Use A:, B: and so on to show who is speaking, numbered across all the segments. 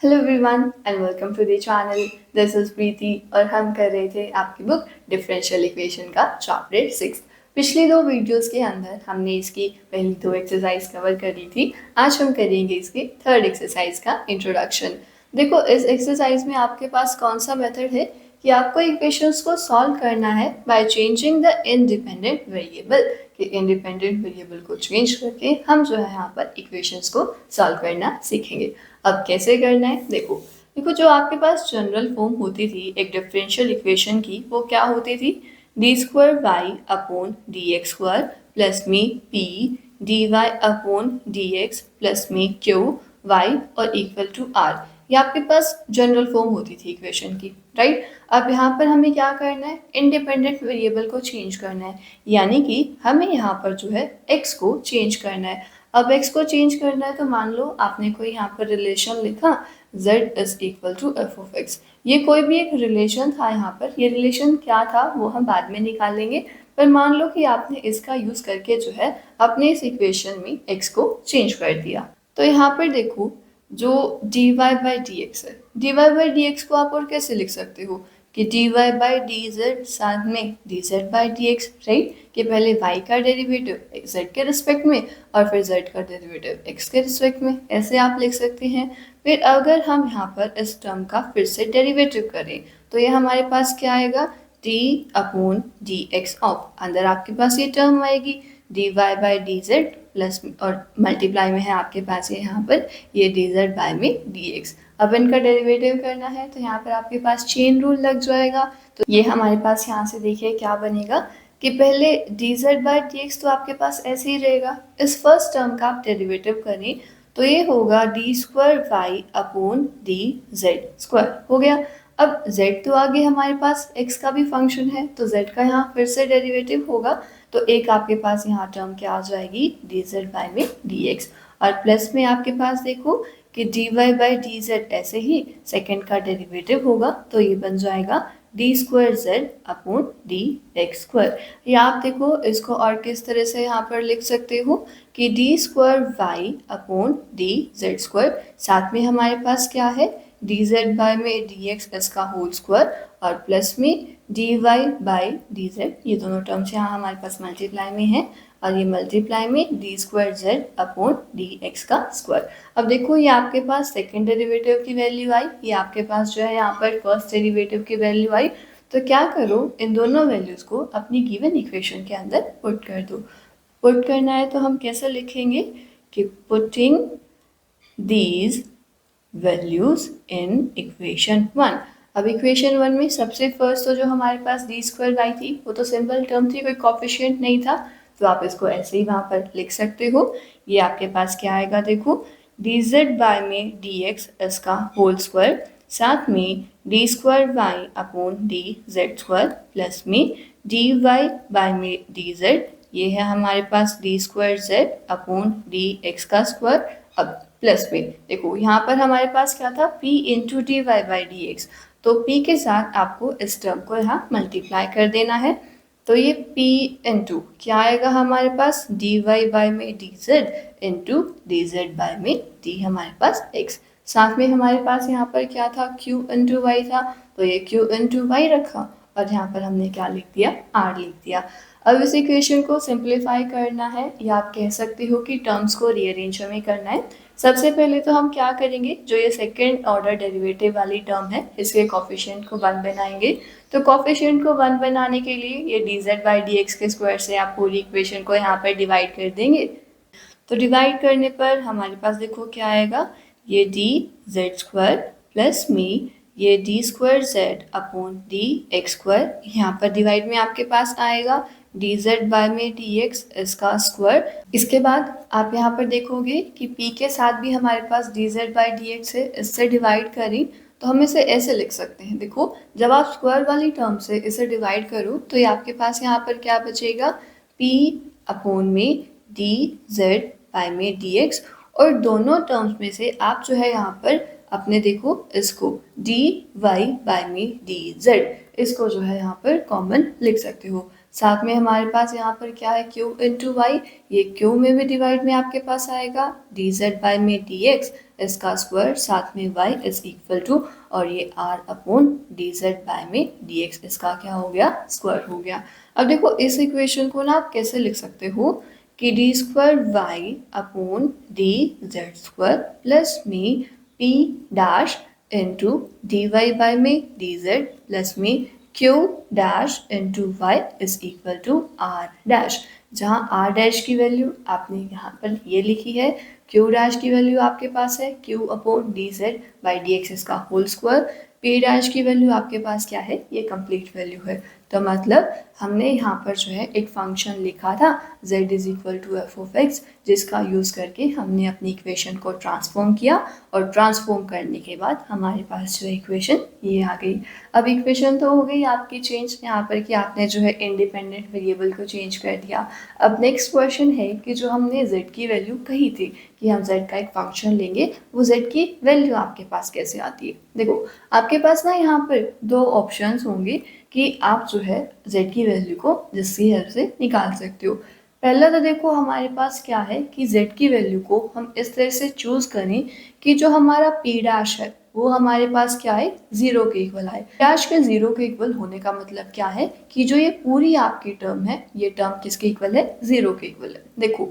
A: Hello everyone and welcome to the channel. This is Preeti और हम कर रहे थे आपकी बुक डिफरेंशियल इक्वेशन का चैप्टर 6। पिछली दो वीडियोस के अंदर हमने इसकी पहली दो एक्सरसाइज कवर कर ली थी। आज हम करेंगे इसकी थर्ड एक्सरसाइज का इंट्रोडक्शन। देखो, इस एक्सरसाइज में आपके पास कौन सा मेथड है कि आपको इक्वेशंस को सॉल्व करना है by changing the independent variable. कि इंडिपेंडेंट वेरिएबल को चेंज करके हम जो है यहाँ पर इक्वेशंस को सॉल्व करना सीखेंगे। अब कैसे करना है, देखो देखो जो आपके पास जनरल फॉर्म होती थी एक डिफरेंशियल इक्वेशन की, वो क्या होती थी? D square Y upon D x square plus में P D Y upon D x plus में क्यू वाई और इक्वल टू आर। ये आपके पास जनरल फॉर्म होती थी इक्वेशन की, राइट। अब यहाँ पर हमें क्या करना है? इंडिपेंडेंट वेरिएबल को चेंज करना है, यानी कि हमें यहाँ पर जो है x को चेंज करना है। अब x को चेंज करना है तो मान लो आपने कोई यहाँ पर रिलेशन लिखा z is equal to f of x. ये कोई भी एक रिलेशन था यहाँ पर, ये रिलेशन क्या था वो हम बाद में निकालेंगे, पर मान लो कि आपने इसका यूज करके जो है अपने इस इक्वेशन में x को चेंज कर दिया। तो यहाँ पर देखो, जो dy बाई डी एक्स है, dy बाई डी एक्स को आप और कैसे लिख सकते हो कि dy बाई डी जेड साथ में dz by D x, right. कि पहले y का डेरिवेटिव z के रिस्पेक्ट में और फिर z का डेरिवेटिव x के रिस्पेक्ट में, ऐसे आप लिख सकते हैं। फिर अगर हम यहाँ पर इस टर्म का फिर से डेरिवेटिव करें तो ये हमारे पास क्या आएगा? d upon D x of, अंदर आपके पास ये टर्म आएगी dy by d Z plus और मल्टीप्लाई में है आपके पास यहाँ पर ये dz बाय में dx। अब इनका डेरिवेटिव करना है तो यहाँ पर आपके पास चेन रूल लग जाएगा। तो ये हमारे पास यहाँ से देखिए क्या बनेगा कि पहले dz बाय dx तो आपके पास ऐसे ही रहेगा। इस फर्स्ट टर्म का आप डेरिवेटिव करें तो ये होगा d square Y upon D Z square हो गया। अब z तो आगे हमारे पास x का भी फंक्शन है तो z का यहाँ फिर से डेरिवेटिव होगा, तो एक आपके पास यहाँ टर्म क्या आ जाएगी? डी जेड बाई में डी एक्स। और प्लस में आपके पास देखो कि d Y by d z ऐसे ही सेकेंड का डेरिवेटिव होगा तो ये बन जाएगा D square Z upon D x square. या आप देखो इसको और किस तरह से यहाँ पर लिख सकते हो कि D square Y upon D Z square, साथ में हमारे पास क्या है? डी जेड बाई में डी एक्स इसका होल स्क्वायर और प्लस में D Y by d Z, ये दोनों टर्म्स यहाँ हमारे पास मल्टीप्लाई में है और ये मल्टीप्लाई में D square Z upon D X का स्क्वायर। अब देखो ये आपके पास सेकेंड डेरिवेटिव की वैल्यू आई, ये आपके पास जो है यहाँ पर फर्स्ट डेरिवेटिव की वैल्यू आई। तो क्या करो, इन दोनों वैल्यूज को अपनी गिवन इक्वेशन के अंदर पुट कर दो। पुट करना है तो हम कैसे लिखेंगे कि putting these values in equation 1। अब इक्वेशन 1 में सबसे फर्स्ट तो जो हमारे पास डी स्क्वायर वाई थी वो तो सिंपल टर्म थी, कोई कॉफिशिएंट नहीं था, तो आप इसको ऐसे ही वहाँ पर लिख सकते हो। ये आपके पास क्या आएगा? देखो डी जेड बाय में डी एक्स इसका होल स्क्वायर, साथ में D square Y upon D Z square plus में डी वाई बाय में डी जेड, ये है हमारे पास D square Z upon D X का स्क्वायर। अब प्लस में देखो यहाँ पर हमारे पास क्या था? p into D Y by D X, तो p के साथ आपको इस टर्म को यहाँ मल्टीप्लाई कर देना है। तो ये p इंटू क्या आएगा हमारे पास? डी वाई बाई में D Z into D Z by में डी हमारे पास x, साथ में हमारे पास यहाँ पर क्या था? q इंटू वाई था, तो ये q इंटू वाई रखा और यहाँ पर हमने क्या लिख दिया? r लिख दिया। अब इस इक्वेशन को सिंप्लीफाई करना है या आप कह सकते हो कि टर्म्स को रीअरेंज हमें करना है। सबसे पहले तो हम क्या करेंगे, जो ये सेकेंड ऑर्डर डेरिवेटिव वाली टर्म है इसके कॉफिशिएंट को 1 बनाएंगे। तो कॉफिशिएंट को 1 बनाने के लिए ये D Z by D x के स्क्वायर से आप पूरी इक्वेशन को यहाँ पर डिवाइड कर देंगे। तो डिवाइड करने पर हमारे पास देखो क्या आएगा? ये डी जेड स्क्वायर प्लस में ये D square Z upon D x square, यहाँ पर डिवाइड में आपके पास आएगा डी जेड बाय में डी एक्स इसका स्क्वायर। इसके बाद आप यहाँ पर देखोगे कि p के साथ भी हमारे पास D Z by D X है, इससे डिवाइड करें तो हम इसे ऐसे लिख सकते हैं। देखो जब आप स्क्वायर वाली टर्म से इसे डिवाइड करो तो ये आपके पास यहाँ पर क्या बचेगा? p अपॉन में डी जेड बाय में डी एक्स, और दोनों टर्म्स में से आप जो है यहाँ पर अपने देखो इसको डी वाई बाय में डी जेड, इसको जो है यहाँ पर कॉमन लिख सकते हो। साथ में हमारे पास यहाँ पर क्या है? q इंटू वाई, ये q में भी डिवाइड में आपके पास आएगा डी जेड बाई में डी एक्स, इसका स्क्वायर साथ में y इज इक्वल टू और ये r upon D Z by में डी एक्स, इसका क्या हो गया, स्क्वायर हो गया। अब देखो इस इक्वेशन को ना आप कैसे लिख सकते हो कि D square Y upon D Z square plus में P dash into D Y by में डी जेड प्लस में Q dash into Y is equal to R dash, जहाँ आर डैश की वैल्यू आपने यहाँ पर ये लिखी है, क्यू डैश की वैल्यू आपके पास है Q upon D Z by D x इसका होल स्क्वायर, पी डैश की वैल्यू आपके पास क्या है, ये कंप्लीट वैल्यू है। तो मतलब हमने यहाँ पर जो है एक फंक्शन लिखा था z is equal to f of x, जिसका यूज़ करके हमने अपनी इक्वेशन को ट्रांसफॉर्म किया और ट्रांसफॉर्म करने के बाद हमारे पास जो है इक्वेशन ये आ गई। अब इक्वेशन तो हो गई आपकी चेंज यहाँ पर कि आपने जो है इंडिपेंडेंट वेरिएबल को चेंज कर दिया। अब नेक्स्ट क्वेश्चन है कि जो हमने z की वैल्यू कही थी कि हम z का एक फंक्शन लेंगे, वो z की वैल्यू आपके पास कैसे आती है। देखो आपके पास ना यहाँ पर दो ऑप्शंस होंगे कि आप जो है z की वैल्यू को जिसकी हेल्प से निकाल सकते हो। पहला तो देखो हमारे पास क्या है कि z की वैल्यू को हम इस तरह से चूज करें कि जो हमारा p डैश है वो हमारे पास क्या है, जीरो के इक्वल आए। डैश के जीरो के इक्वल होने का मतलब क्या है कि जो ये पूरी आपकी टर्म है ये टर्म किसके इक्वल है, जीरो के इक्वल है। देखो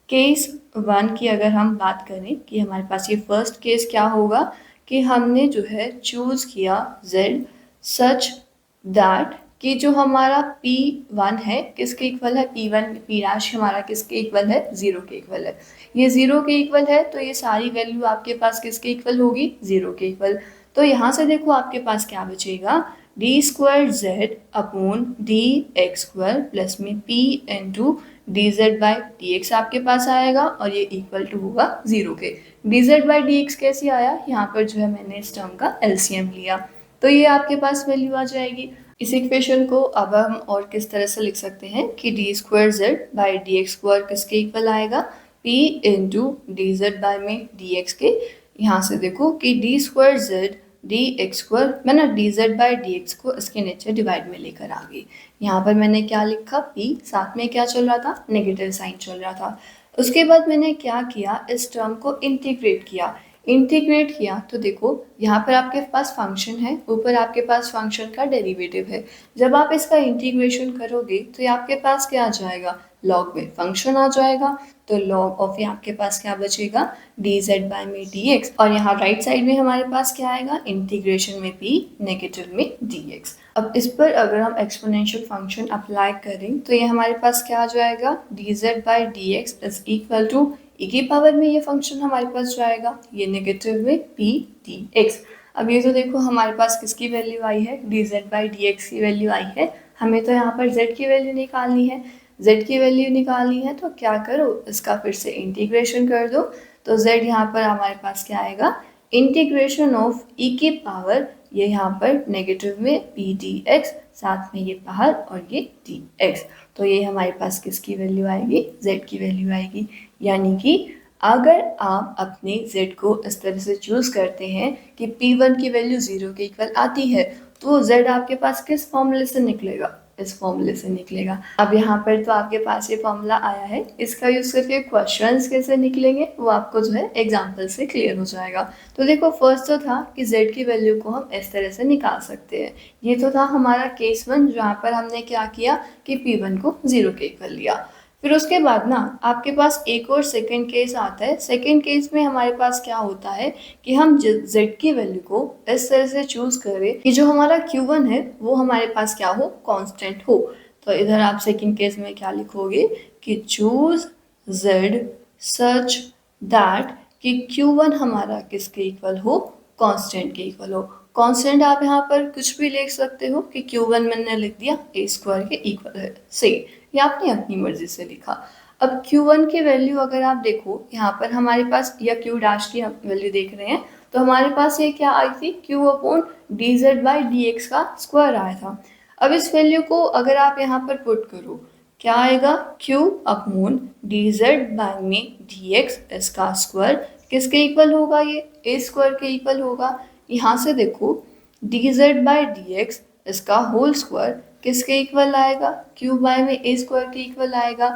A: केस 1 की अगर हम बात करें कि हमारे पास ये फर्स्ट केस क्या होगा कि हमने जो है चूज किया z सच दैट कि जो हमारा P1 है किसके इक्वल है, P1 P डैश हमारा किसके इक्वल है, जीरो के इक्वल है। ये जीरो के इक्वल है तो ये सारी वैल्यू आपके पास किसके इक्वल होगी, जीरो के इक्वल। तो यहाँ से देखो आपके पास क्या बचेगा, D square Z upon D x square plus में P into D Z by D x आपके पास आएगा और ये इक्वल टू होगा जीरो के। D Z by D x कैसे आया, यहाँ पर जो है मैंने इस टर्म का एलसीएम लिया तो ये आपके पास वैल्यू आ जाएगी। इस इक्वेशन को अब हम और किस तरह से लिख सकते हैं कि D square Z by D x square किसके इक्वल आएगा, p into D Z by में डी एक्स के। यहाँ से देखो कि D square Z D x square, मैं ना D Z by D x को इसके नीचे डिवाइड में लेकर आ गई। यहाँ पर मैंने क्या लिखा, p साथ में क्या चल रहा था, नेगेटिव साइन चल रहा था। उसके बाद मैंने क्या किया, इस टर्म को इंटीग्रेट किया। इंटीग्रेट किया तो देखो यहाँ पर आपके पास फंक्शन है, ऊपर आपके पास फंक्शन का डेरिवेटिव है। जब आप इसका इंटीग्रेशन करोगे तो ये आपके पास क्या आ जाएगा, लॉग में फंक्शन आ जाएगा। तो लॉग ऑफ ये आपके पास क्या बचेगा, डी जेड बाई में डी एक्स, और यहाँ राइट साइड में हमारे पास क्या आएगा, इंटीग्रेशन में p नेगेटिव में डी एक्स। अब इस पर अगर हम एक्सपोनेंशियल फंक्शन अप्लाई करें तो ये हमारे पास क्या आ जाएगा, d Z by D x is equal to e की पावर में ये फंक्शन हमारे पास जाएगा, ये नेगेटिव में p dx। अब ये तो देखो हमारे पास किसकी वैल्यू आई है, dz बाई dx की वैल्यू आई है। हमें तो यहाँ पर z की वैल्यू निकालनी है। z की वैल्यू निकालनी है तो क्या करो, इसका फिर से इंटीग्रेशन कर दो। तो z यहाँ पर हमारे पास क्या आएगा, इंटीग्रेशन ऑफ e की पावर, ये यहाँ पर नेगेटिव में p dx, साथ में ये बाहर और ये dx। तो ये हमारे पास किसकी वैल्यू आएगी, z की वैल्यू आएगी। यानी कि अगर आप अपने z को इस तरह से चूज करते हैं कि p1 की वैल्यू जीरो के इक्वल आती है तो z आपके पास किस फॉर्मूले से निकलेगा, इस फॉर्मूले से निकलेगा। अब यहाँ पर तो आपके पास ये फॉर्मूला आया है, इसका यूज करके क्वेश्चंस कैसे निकलेंगे वो आपको जो है एग्जांपल से क्लियर हो जाएगा। तो देखो फर्स्ट तो था कि z की वैल्यू को हम इस तरह से निकाल सकते हैं। ये तो था हमारा केस 1 जहाँ पर हमने क्या किया कि p1 को जीरो के इक्वल लिया। फिर उसके बाद ना आपके पास एक और सेकंड केस आता है। सेकंड केस में हमारे पास क्या होता है कि हम z की वैल्यू को इस तरह से चूज करें कि जो हमारा q1 है वो हमारे पास क्या हो, कांस्टेंट हो। तो इधर आप सेकंड केस में क्या लिखोगे कि चूज z सच दैट कि q1 हमारा किसके इक्वल हो, कांस्टेंट के इक्वल हो। कांस्टेंट आप यहाँ पर कुछ भी लिख सकते हो कि q1 मैंने लिख दिया a स्क्वायर के इक्वल है, सही, ये आपने अपनी मर्जी से लिखा। अब q1 की वैल्यू अगर आप देखो यहाँ पर हमारे पास, या q डैश की हम वैल्यू देख रहे हैं तो हमारे पास ये क्या आई थी, q upon D Z by D X का स्क्वायर आया था। अब इस वैल्यू को अगर आप यहाँ पर पुट करो क्या आएगा, q upon D Z by में डी एक्स इसका स्क्वायर किसके इक्वल होगा, ये a स्क्वायर के इक्वल होगा। यहाँ से देखो D Z by D x इसका होल स्क्वायर किसके इक्वल आएगा, q बाय में a स्क्वायर के इक्वल आएगा।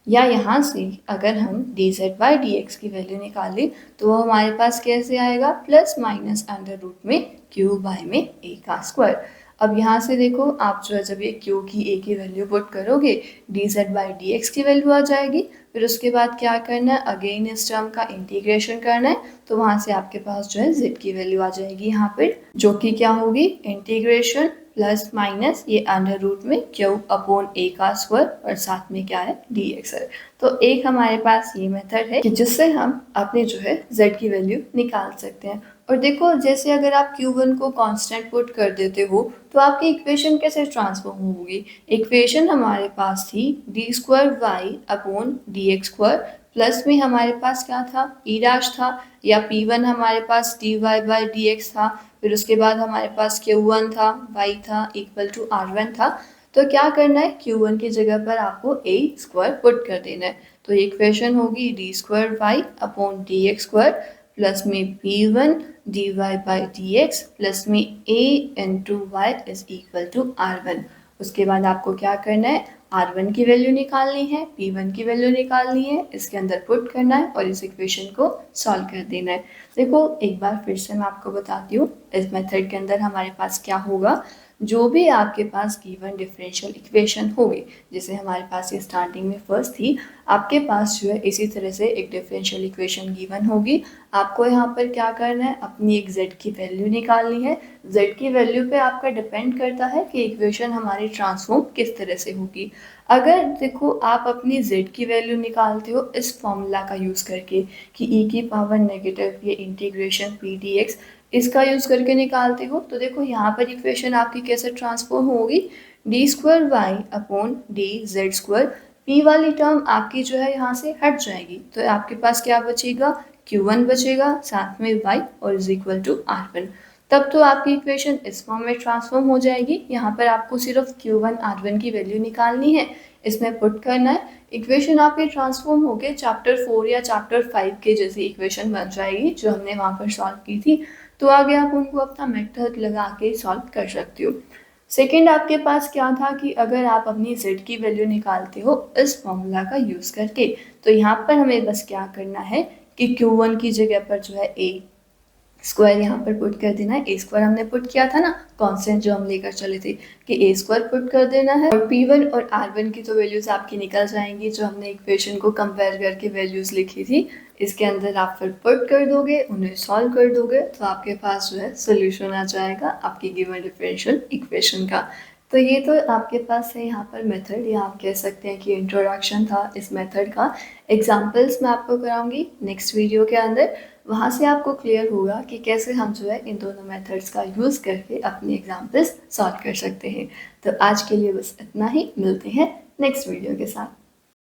A: या यहाँ से अगर हम D Z by D x की वैल्यू निकालें तो वो हमारे पास कैसे आएगा, प्लस माइनस अंडर रूट में क्यू बाई में ए का स्क्वायर। अब यहाँ से देखो आप जो है जब ये क्यू की ए की वैल्यू पुट करोगे D Z by D x की वैल्यू आ जाएगी। फिर उसके बाद क्या करना है, अगेन इस टर्म का इंटीग्रेशन करना है, तो वहाँ से आपके पास जो है जेड की वैल्यू आ जाएगी यहाँ पर, जो कि क्या होगी, इंटीग्रेशन प्लस माइनस ये अंडर रूट में क्यू अपॉन ए का स्क्वायर और साथ में क्या है डी एक्स है। तो एक हमारे पास ये मेथड है कि जिससे हम अपने जो है z की वैल्यू निकाल सकते हैं। और देखो जैसे अगर आप q1 को कांस्टेंट पुट कर देते हो तो आपकी इक्वेशन कैसे ट्रांसफॉर्म होगी। इक्वेशन हमारे पास थी D square Y upon D x square, plus में हमारे पास क्या था ई डैश था, या p1 हमारे पास D Y by D X था, फिर उसके बाद हमारे पास q1 था, y था इक्वल टू r1 था। तो क्या करना है, q1 की जगह पर आपको a स्क्वायर पुट कर देना है। तो ये इक्वेशन होगी d square Y upon D x square plus में p1 dy by D x plus में a into Y is equal to r1। उसके बाद आपको क्या करना है, r1 की वैल्यू निकालनी है, p1 की वैल्यू निकालनी है, इसके अंदर पुट करना है और इस इक्वेशन को सॉल्व कर देना है। देखो एक बार फिर से मैं आपको बताती हूँ इस मेथड के अंदर हमारे पास क्या होगा। जो भी आपके पास गिवन डिफरेंशियल इक्वेशन होगी, जैसे हमारे पास ये स्टार्टिंग में फर्स्ट थी, आपके पास जो है इसी तरह से एक डिफरेंशियल इक्वेशन गिवन होगी। आपको यहाँ पर क्या करना है, अपनी एक z की वैल्यू निकालनी है। z की वैल्यू पे आपका डिपेंड करता है कि इक्वेशन हमारी ट्रांसफॉर्म किस तरह से होगी। अगर देखो आप अपनी z की वैल्यू निकालते हो इस फॉर्मूला का यूज़ करके कि e की पावर नेगेटिव ये इंटीग्रेशन पी डी एक्स, इसका यूज़ करके निकालते हो, तो देखो यहाँ पर इक्वेशन आपकी कैसे ट्रांसफॉर्म होगी, d square Y upon D Z square, p वाली टर्म आपकी जो है यहाँ से हट जाएगी, तो आपके पास क्या बचेगा, q1 बचेगा साथ में y और इज इक्वल टू r1। तब तो आपकी इक्वेशन इस फॉर्म में ट्रांसफॉर्म हो जाएगी। यहाँ पर आपको सिर्फ q1 r1 की वैल्यू निकालनी है, इसमें पुट करना है, इक्वेशन आपकी ट्रांसफॉर्म होकर चैप्टर 4 या चैप्टर 5 के जैसी इक्वेशन बन जाएगी जो हमने वहाँ पर सॉल्व की थी। तो आगे आप उनको अपना मेथड लगा के सॉल्व कर सकते हो। सेकेंड आपके पास क्या था कि अगर आप अपनी z की वैल्यू निकालते हो इस फॉर्मूला का यूज़ करके, तो यहाँ पर हमें बस क्या करना है कि q1 की जगह पर जो है a स्क्वायर यहाँ पर पुट कर देना है। ए स्क्वायर हमने पुट किया था ना, कांस्टेंट जो हम लेकर चले थे, कि ए स्क्वायर पुट कर देना है और p1 और r1 की तो वैल्यूज आपकी निकल जाएंगी जो हमने इक्वेशन को कंपेयर करके वैल्यूज लिखी थी। इसके अंदर आप फिर पुट कर दोगे, उन्हें सॉल्व कर दोगे, तो आपके पास जो है सोल्यूशन आ जाएगा आपकी गिवन डिफरेंशियल इक्वेशन का। तो ये तो आपके पास है यहाँ पर मेथड, या आप कह सकते हैं कि इंट्रोडक्शन था इस मेथड का। एग्जाम्पल्स मैं आपको कराऊंगी नेक्स्ट वीडियो के अंदर, वहाँ से आपको क्लियर होगा कि कैसे हम जो है इन दोनों मेथड्स का यूज़ करके अपने एग्जाम्पल्स सॉल्व कर सकते हैं। तो आज के लिए बस इतना ही, मिलते हैं नेक्स्ट वीडियो के साथ।